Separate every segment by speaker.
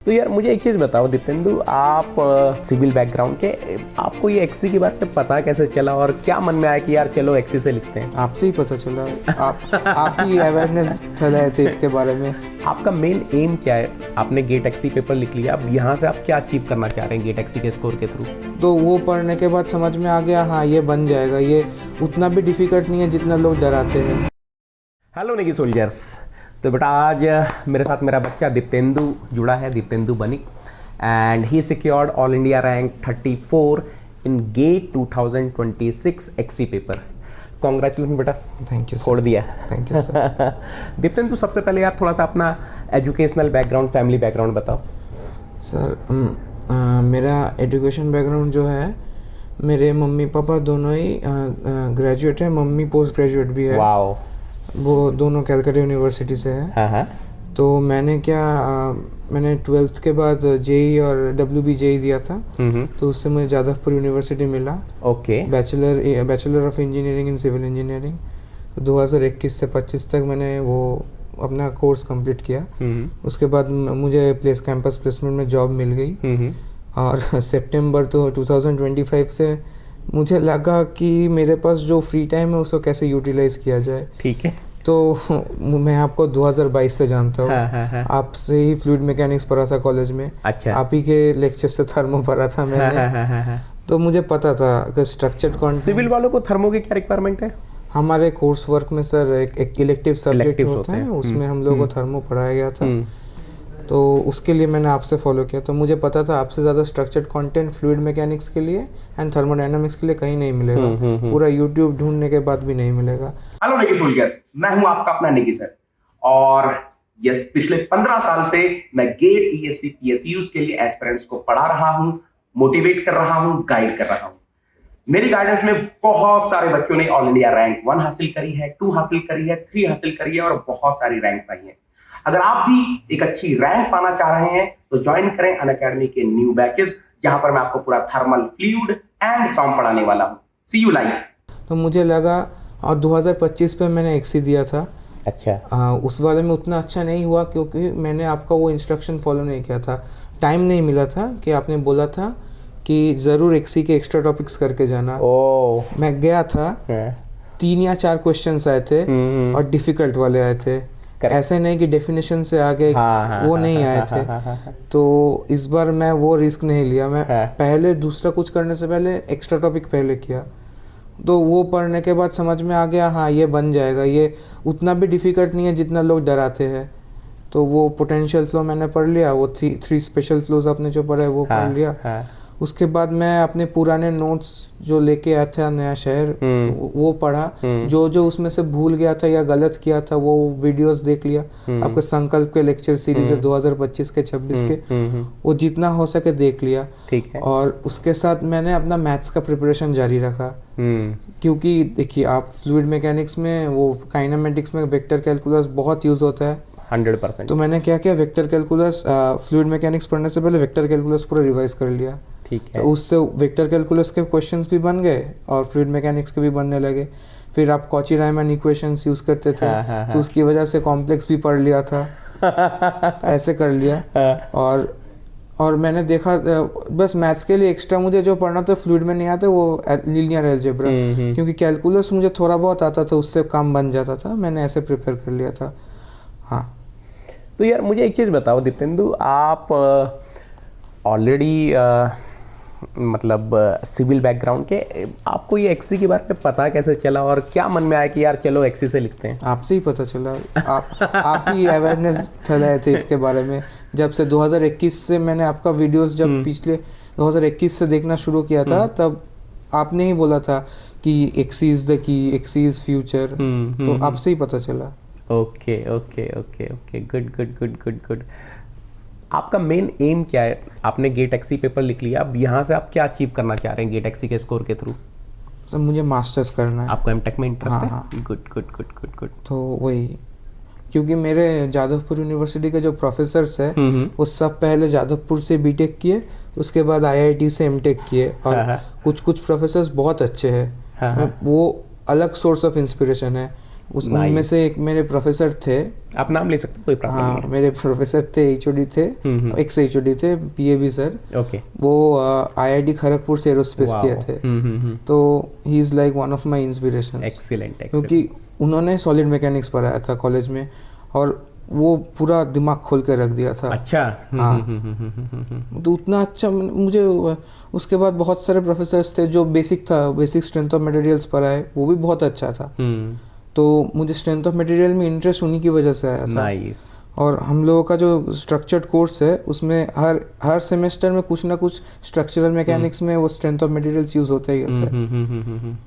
Speaker 1: तो यार मुझे एक चीज़ बताओ दीपेंदु, आप सिविल बैकग्राउंड के, आपको ये एक्सी के बारे में पता कैसे चला और क्या मन में आया कि यार चलो एक्सी से लिखते हैं?
Speaker 2: आपसे ही पता चला। आप ही अवेयरनेस फैलाए थे इसके बारे में।
Speaker 1: आपका मेन एम क्या है? आपने गेट एक्सी पेपर लिख लिया, अब यहाँ से आप क्या अचीव करना चाह रहे हैं गेट एक्सी के स्कोर के थ्रू?
Speaker 2: तो वो पढ़ने के बाद समझ में आ गया, हाँ ये बन जाएगा, ये उतना भी डिफिकल्ट नहीं है जितना लोग डराते हैं।
Speaker 1: Hello Negi soldiers. तो बेटा आज मेरे साथ मेरा बच्चा दीपेंदु जुड़ा है, Dipendu Banik, and he secured all India rank 34 in GATE 2026 XE paper. Congratulation बेटा।
Speaker 2: थैंक यू
Speaker 1: छोड़ दिया।
Speaker 2: Thank you sir.
Speaker 1: दीपेंदु सबसे पहले यार थोड़ा सा अपना एजुकेशनल बैकग्राउंड, फैमिली बैकग्राउंड बताओ।
Speaker 2: सर मेरा एजुकेशन बैकग्राउंड जो है, मेरे मम्मी पापा दोनों ही ग्रेजुएट है, मम्मी पोस्ट ग्रेजुएट भी है।
Speaker 1: वाओ।
Speaker 2: वो दोनों कैलकाटा यूनिवर्सिटी से है।
Speaker 1: हाँ हाँ।
Speaker 2: तो मैंने मैंने 12th के बाद जेई और WB जेई दिया था। तो उससे मुझे जादवपुर यूनिवर्सिटी मिला।
Speaker 1: Okay.
Speaker 2: Bachelor of engineering in civil engineering. तो 2021 से 25 तक मैंने वो अपना कोर्स कंप्लीट किया। उसके बाद मुझे कैंपस प्लेसमेंट में जॉब मिल गई। और सितंबर तो 2025 से मुझे लगा कि मेरे पास जो फ्री टाइम है उसको कैसे यूटिलाइज किया जाए।
Speaker 1: ठीक है।
Speaker 2: तो मैं आपको 2022 से जानता हूँ।
Speaker 1: हाँ।
Speaker 2: आपसे ही फ्लूइड मैकेनिक्स पढ़ा था कॉलेज में।
Speaker 1: अच्छा।
Speaker 2: आप ही के लेक्चर से थर्मो पढ़ा था मैंने।
Speaker 1: हाँ।
Speaker 2: तो मुझे पता था कि स्ट्रक्चर्ड कंटेंट।
Speaker 1: सिविल वालों को थर्मो की क्या रिक्वायरमेंट है?
Speaker 2: हमारे कोर्स वर्क में सर एक इलेक्टिव सब्जेक्ट होता है, उसमें हम लोगों को थर्मो पढ़ाया गया था। तो उसके लिए मैंने आपसे फॉलो किया। तो मुझे पता था आपसे ज़्यादा स्ट्रक्चर्ड कंटेंट फ्लूइड मैकेनिक्स के लिए एंड थर्मोडायनामिक्स के लिए कहीं नहीं मिलेगा। पूरा यूट्यूब ढूंढने के बाद भी नहीं मिलेगा।
Speaker 3: हेलो नेगी सोल्जर्स, मैं हूं आपका अपना नेगी सर। और यस, पिछले 15 साल से मैं गेट ESC PSUs के लिए एस्पिरेंट्स को पढ़ा रहा हूं, मोटिवेट कर रहा हूं, गाइड कर रहा हूं। मेरी गाइडेंस में बहुत सारे बच्चों ने ऑल इंडिया रैंक 1 हासिल करी है, 2 हासिल करी है, 3 हासिल करी है और बहुत सारी रैंक्स आई हैं। अगर आप भी एक अच्छी रैंक पाना चाह रहे हैं तो ज्वाइन करें अनअकैडमी के न्यू बैचेस, जहां पर मैं आपको पूरा थर्मल, फ्लूइड एंड सॉम पढ़ाने वाला हूं। सी यू लाइव।
Speaker 2: तो मुझे लगा, और 2025 पे मैंने एक्सी दिया था।
Speaker 1: अच्छा।
Speaker 2: उस वाले में उतना अच्छा नहीं हुआ क्योंकि मैंने आपका वो इंस्ट्रक्शन फॉलो नहीं किया था। टाइम नहीं मिला था कि आपने बोला था कि ज़रूर एक्सी के एक्स्ट्रा टॉपिक्स करके जाना। मैं गया था, 3 या 4 क्वेश्चंस आए थे और डिफिकल्ट वाले आए थे। ऐसे नहीं कि डेफिनेशन से आगे वो नहीं आए थे। तो इस बार मैं वो रिस्क नहीं लिया। मैं पहले दूसरा कुछ करने से पहले एक्स्ट्रा टॉपिक पहले किया। तो वो पढ़ने के बाद समझ में आ गया, हाँ ये बन जाएगा, ये उतना भी डिफिकल्ट नहीं है जितना लोग डराते हैं। तो वो पोटेंशियल फ्लो मैंने पढ़ लिया, वो 3 स्पेशल फ्लोज आपने जो पढ़ा है वो पढ़ लिया। उसके बाद मैं अपने पुराने नोट्स जो लेके आया था नया शहर, वो पढ़ा। जो उसमें से भूल गया था या गलत किया था वो वीडियोस देख लिया। आपके संकल्प के लेक्चर सीरीज है 2025 के 26 के, वो जितना हो सके देख लिया।
Speaker 1: ठीक है।
Speaker 2: और उसके साथ मैंने अपना मैथ्स का प्रिपरेशन जारी रखा। क्योंकि देखिए, आप फ्लूइड मैकेनिक्स में वो काइनेमेटिक्स में वेक्टर कैलकुलस बहुत यूज होता है
Speaker 1: 100%।
Speaker 2: तो मैंने क्या किया, वेक्टर कैलकुलस फ्लूइड मैकेनिक्स पढ़ने से पहले वेक्टर कैलकुलस पूरा रिवाइज कर लिया।
Speaker 1: ठीक है।
Speaker 2: तो उससे वेक्टर कैलकुलस के क्वेश्चंस भी बन गए और फ्लूइड मैकेनिक्स के भी बनने लगे। फिर आप कॉची-रायमन इक्वेशंस यूज करते थे। तो उसकी वजह से कॉम्प्लेक्स भी पढ़ लिया था। ऐसे कर लिया। और मैंने देखा, बस मैथ्स के लिए एक्स्ट्रा मुझे जो पढ़ना था फ्लूइड में नहीं आता, वो लीनियर अलजेब्रा, क्योंकि कैलकुलस मुझे थोड़ा बहुत आता था, उससे काम बन जाता था। मैंने ऐसे प्रिपेयर कर लिया था। हाँ।
Speaker 1: तो यार मुझे एक चीज़ बताओ दीपेंदु, आप ऑलरेडी मतलब सिविल बैकग्राउंड के, आपको ये एक्सी के बारे में पता कैसे चला और क्या मन में आया कि यार चलो एक्सी से लिखते हैं?
Speaker 2: आपसे ही पता चला। आप ही अवेयरनेस फैलाए थे इसके बारे में। जब से 2021 से मैंने आपका वीडियोस जब पिछले 2021 से देखना शुरू किया था, तब आपने ही बोला था कि XE is the key, XE is future. तो आपसे ही पता चला।
Speaker 1: ओके। गुड। आपका मेन एम क्या है? आपने गेट एक्सी पेपर लिख लिया, अब यहाँ से आप क्या अचीव करना चाह रहे हैं गेट एक्सी के स्कोर के थ्रू?
Speaker 2: सर मुझे मास्टर्स करना है।
Speaker 1: आपको एमटेक में इंटरेस्ट है?
Speaker 2: हाँ।
Speaker 1: गुड।
Speaker 2: तो वही, क्योंकि मेरे जादवपुर यूनिवर्सिटी के जो प्रोफेसर्स हैं वो सब पहले जादवपुर से बीटेक किए, उसके बाद IIT से एमटेक किए। और कुछ प्रोफेसर्स बहुत अच्छे हैं। वो अलग सोर्स ऑफ इंस्पिरेशन है। उनमें
Speaker 1: Nice.
Speaker 2: से एक मेरे प्रोफेसर थे।
Speaker 1: आप नाम ले सकते हो, कोई प्रॉब्लम
Speaker 2: हाँ,
Speaker 1: नहीं
Speaker 2: मेरे प्रोफेसर थे, एचओडी थे, एक्स एचओडी थे, पीएबी सर।
Speaker 1: है। ओके।
Speaker 2: वो आईआईटी खड़गपुर से एरोस्पेस किए थे। तो he is like one of my inspiration,
Speaker 1: excellent.
Speaker 2: क्योंकि उन्होंने सॉलिड मैकेनिक्स पढ़ाया था कॉलेज में और वो पूरा दिमाग खोल के रख दिया था।
Speaker 1: अच्छा।
Speaker 2: हाँ। तो उतना अच्छा मुझे उसके बाद बहुत सारे प्रोफेसर्स थे जो बेसिक स्ट्रेंथ ऑफ मटेरियल्स पढ़ाए, वो भी बहुत अच्छा था। तो मुझे स्ट्रेंथ ऑफ मटेरियल में इंटरेस्ट उन्हीं की वजह से आया था।
Speaker 1: नाइस।
Speaker 2: और हम लोगों का जो स्ट्रक्चर्ड कोर्स है उसमें हर सेमेस्टर में कुछ ना कुछ स्ट्रक्चरल मैकेनिक्स में वो स्ट्रेंथ ऑफ मटेरियल्स यूज होता ही होता है।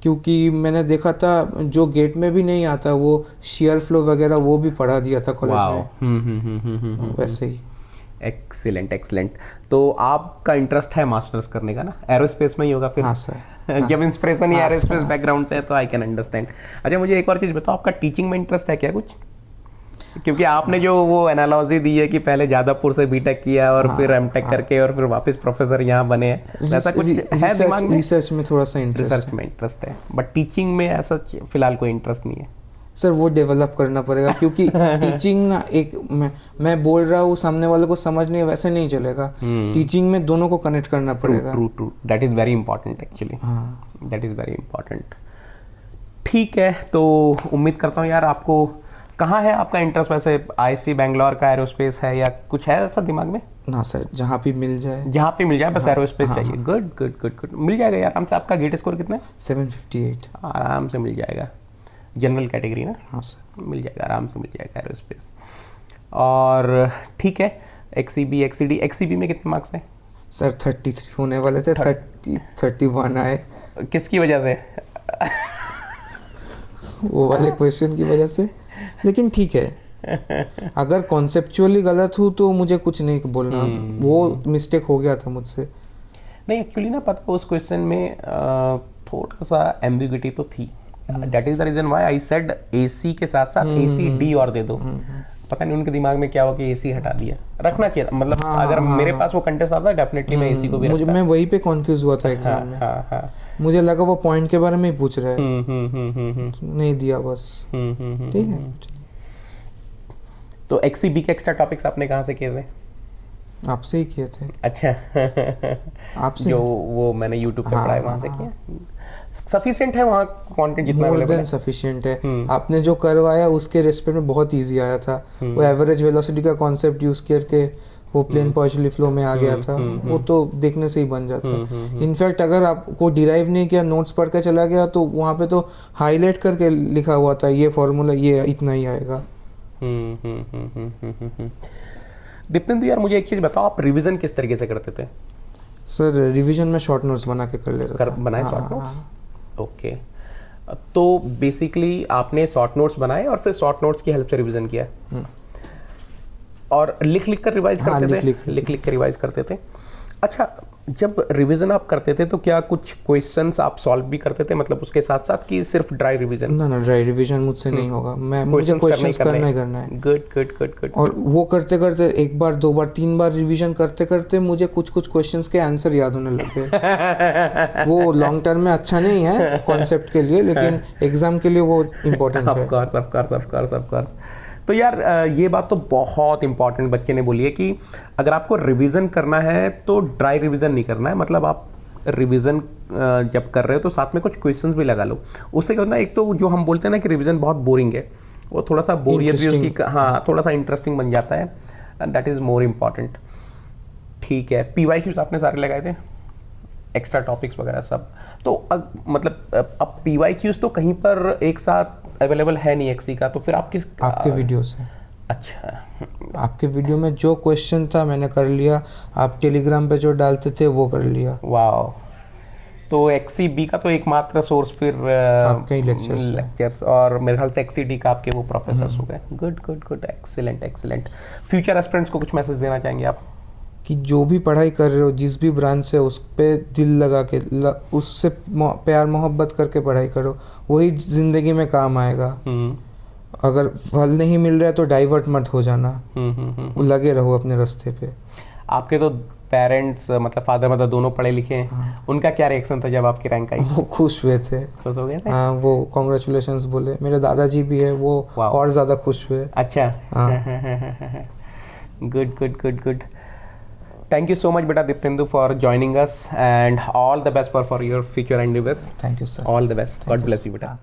Speaker 2: क्योंकि मैंने देखा था जो गेट में भी नहीं आता, वो शियर फ्लो वगैरह वो भी पढ़ा दिया था कॉलेज में। वैसे ही।
Speaker 1: Excellent excellent. तो आपका इंटरेस्ट है मास्टर्स करने का ना, एरोस्पेस में ही होगा फिर?
Speaker 2: हाँ सर।
Speaker 1: जब इंस्पिरेशन ही
Speaker 2: हाँ,
Speaker 1: एरोस्पेस
Speaker 2: हाँ।
Speaker 1: बैकग्राउंड से है तो आई कैन अंडरस्टैंड। अच्छा, मुझे एक और चीज़ बताओ, आपका टीचिंग में इंटरेस्ट है क्या कुछ? क्योंकि आपने जो वो एनालॉजी दी है कि पहले जादवपुर से बीटेक किया और फिर एमटेक करके और फिर वापस प्रोफेसर यहाँ बने हैं, वैसा कुछ है दिमाग में?
Speaker 2: रिसर्च में थोड़ा सा इंटरेस्ट
Speaker 1: रिसर्च में इंटरेस्ट है, बट टीचिंग में ऐसा फिलहाल कोई इंटरेस्ट नहीं है।
Speaker 2: सर, वो डेवलप करना पड़ेगा, क्योंकि टीचिंग ना एक मैं बोल रहा हूँ, सामने वाले को समझ नहीं, वैसे नहीं चलेगा। टीचिंग में दोनों को कनेक्ट करना पड़ेगा।
Speaker 1: True true, that is very important actually.
Speaker 2: हाँ।
Speaker 1: That is very important. ठीक है, तो उम्मीद करता हूँ यार, आपको कहाँ है आपका इंटरेस्ट वैसे? आईआईसी बैंगलोर का एरोस्पेस है या कुछ है ऐसा दिमाग में?
Speaker 2: ना सर, जहाँ पे मिल जाए।
Speaker 1: जहाँ पे मिल जाए बस, एरोस्पेस चाहिए। गुड गुड गुड गुड, मिल जाएगा यार आराम से। आपका गेट स्कोर कितना है?
Speaker 2: 758।
Speaker 1: आराम से मिल जाएगा। जनरल कैटेगरी ना?
Speaker 2: हाँ सर,
Speaker 1: मिल जाएगा, आराम से मिल जाएगा एरोस्पेस। और ठीक है, एक्सीबी एक्सीडी, एक्सीबी में कितने मार्क्स हैं?
Speaker 2: सर 33 होने वाले थे, 31 आए।
Speaker 1: किसकी वजह से?
Speaker 2: वो वाले क्वेश्चन की वजह से। लेकिन ठीक है, अगर कॉन्सेप्चुअली गलत हूँ तो मुझे कुछ नहीं बोलना, वो मिस्टेक हो गया था मुझसे।
Speaker 1: नहीं, एक्चुअली ना पता, उस क्वेश्चन में थोड़ा सा एम्बिग्युइटी तो थी। That is the reason why I said XE के साथ साथ एसी डी और दे दो। पता नहीं उनके दिमाग में क्या हो कि एसी हटा दिया। रखना चाहिए, मतलब अगर मेरे पास वो कंटेस्ट आता डेफिनेटली मैं एसी को भी रखता।
Speaker 2: मैं वही पे कंफ्यूज हुआ था एग्जाम में।
Speaker 1: हाँ।
Speaker 2: मुझे लगा वो पॉइंट के बारे में ही पूछ रहा है। नहीं दिया बस। ठीक है।
Speaker 1: तो एक्सीबी के एक्स्ट्रा टॉपिक्स आपने कहाँ से किए थे?
Speaker 2: आपसे ही किए थे।
Speaker 1: अच्छा।
Speaker 2: आपसे
Speaker 1: जो वो मैंने यूट्यूब पे पढ़ा है वहाँ से किया। सफिशिएंट है वहाँ कंटेंट जितना
Speaker 2: मोर
Speaker 1: अवेलेबल
Speaker 2: देन
Speaker 1: है?
Speaker 2: सफिशिएंट है। आपने जो करवाया उसके रेस्पेक्ट में बहुत इजी आया था। वो एवरेज वेलोसिटी का कॉन्सेप्ट यूज करके वो प्लेन पार्शियली फ्लो में आ गया था। वो तो देखने से ही बन जाता है। इनफैक्ट अगर आपको डिराइव नहीं किया, नोट्स पढ़ के चला गया, तो वहाँ पे तो हाईलाइट करके लिखा हुआ था ये फॉर्मूला, ये इतना ही आएगा।
Speaker 1: दीप्तेंदु यार, मुझे एक चीज़ बताओ, आप रिवीजन किस तरीके से करते थे?
Speaker 2: सर, रिवीजन में शॉर्ट नोट्स बना के कर लेता था।
Speaker 1: बनाए शॉर्ट नोट्स? ओके। तो बेसिकली आपने शॉर्ट नोट्स बनाए और फिर शॉर्ट नोट्स की हेल्प से रिवीजन किया और लिख कर रिवाइज करते थे? लिख कर रिवाइज करते थे। अच्छा, जब रिवीजन आप करते थे तो क्या कुछ क्वेश्चंस आप सॉल्व भी करते थे, मतलब उसके साथ साथ, कि सिर्फ ड्राई रिवीजन?
Speaker 2: ना, ड्राई रिवीजन मुझसे नहीं होगा। मुझे क्वेश्चंस करना ही करना है।
Speaker 1: Good good good good.
Speaker 2: और वो करते करते एक बार, दो बार, 3 बार रिवीजन करते करते मुझे कुछ क्वेश्चंस के आंसर याद होने लग गए। वो लॉन्ग टर्म में अच्छा नहीं है कॉन्सेप्ट के लिए, लेकिन एग्जाम के लिए वो इम्पोर्टेंट है।
Speaker 1: Of course. तो यार, ये बात तो बहुत इंपॉर्टेंट बच्चे ने बोली है कि अगर आपको रिवीजन करना है तो ड्राई रिवीजन नहीं करना है। मतलब आप रिवीजन जब कर रहे हो तो साथ में कुछ क्वेश्चंस भी लगा लो। उससे क्या होता है, एक तो जो हम बोलते हैं ना कि रिवीजन बहुत बोरिंग है, वो थोड़ा सा बोरियत भी उसकी, हाँ, थोड़ा सा इंटरेस्टिंग बन जाता है। That is more important. ठीक है, PYQs आपने सारे लगाए थे, एक्स्ट्रा टॉपिक्स वगैरह सब? तो मतलब अब PYQs तो कहीं पर एक साथ अवेलेबल है नहीं एक्सी का, तो फिर आप किस?
Speaker 2: आपके वीडियो से।
Speaker 1: अच्छा,
Speaker 2: आपके वीडियो में जो क्वेश्चन था मैंने कर लिया, आप टेलीग्राम पे जो डालते थे वो कर लिया।
Speaker 1: वाह। तो XCB का तो एकमात्र सोर्स फिर
Speaker 2: आपके ही लेक्चर्स
Speaker 1: और मेरे ख्याल से XCD का आपके वो प्रोफेसर्स हो गए। Good good good, excellent excellent. Future aspirants को कुछ मैसेज देना चाहेंगे आप?
Speaker 2: कि जो भी पढ़ाई कर रहे हो, जिस भी ब्रांच से, उस पे दिल लगा के, उससे प्यार मोहब्बत करके पढ़ाई करो, वही जिंदगी में काम आएगा। अगर फल नहीं मिल रहा है तो डाइवर्ट मत हो जाना। लगे रहो अपने रास्ते पे।
Speaker 1: आपके तो पेरेंट्स मतलब फादर मदर दोनों पढ़े लिखे हैं, उनका क्या रिएक्शन था जब आपकी रैंक आई?
Speaker 2: वो खुश हुए थे,
Speaker 1: खुश हो गए थे?
Speaker 2: हाँ, वो कॉन्ग्रेचुलेशंस बोले। मेरे दादाजी भी है, वो
Speaker 1: Wow.
Speaker 2: और ज़्यादा खुश हुए।
Speaker 1: अच्छा,
Speaker 2: हाँ।
Speaker 1: Good good good good. Thank you so much बेटा दीप्तेंदु for joining us and all the best for your future endeavors.
Speaker 2: Thank you sir.
Speaker 1: All the best. God bless you बेटा.